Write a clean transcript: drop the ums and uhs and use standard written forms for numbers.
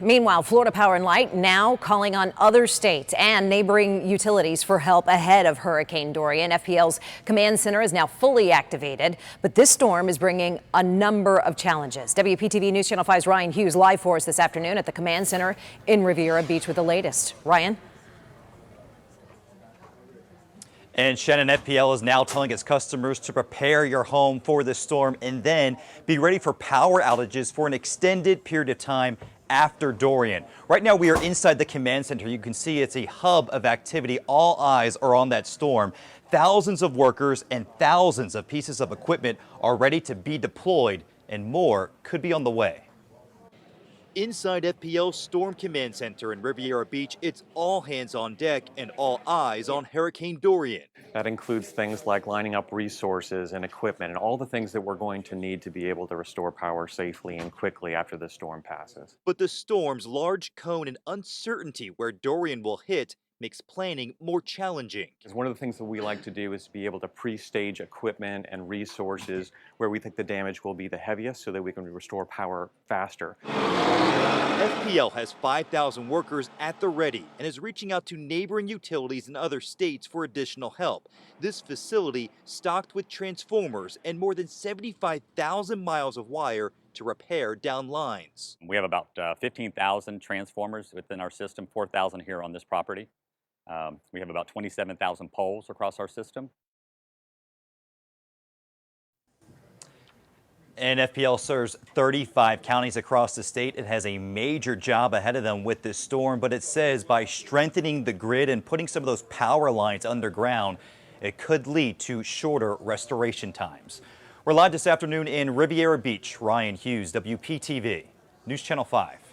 Meanwhile, Florida Power and Light now calling on other states and neighboring utilities for help ahead of Hurricane Dorian. FPL's command center is now fully activated, but this storm is bringing a number of challenges. WPTV News Channel 5's Ryan Hughes live for us this afternoon at the command center in Riviera Beach with the latest. Ryan? And Shannon, FPL is now telling its customers to prepare your home for the storm and then be ready for power outages for an extended period of time after Dorian. Right now we are inside the command center. You can see it's a hub of activity. All eyes are on that storm. Thousands of workers and thousands of pieces of equipment are ready to be deployed, and more could be on the way. Inside FPL's Storm Command Center in Riviera Beach, it's all hands on deck and all eyes on Hurricane Dorian. That includes things like lining up resources and equipment and all the things that we're going to need to be able to restore power safely and quickly after the storm passes. But the storm's large cone and uncertainty where Dorian will hit makes planning more challenging. One of the things that we like to do is to be able to pre-stage equipment and resources where we think the damage will be the heaviest so that we can restore power faster. FPL has 5,000 workers at the ready and is reaching out to neighboring utilities in other states for additional help. This facility stocked with transformers and more than 75,000 miles of wire to repair down lines. We have about 15,000 transformers within our system, 4,000 here on this property. We have about 27,000 poles across our system. And FPL serves 35 counties across the state. It has a major job ahead of them with this storm, but it says by strengthening the grid and putting some of those power lines underground, it could lead to shorter restoration times. We're live this afternoon in Riviera Beach. Ryan Hughes, WPTV News Channel 5.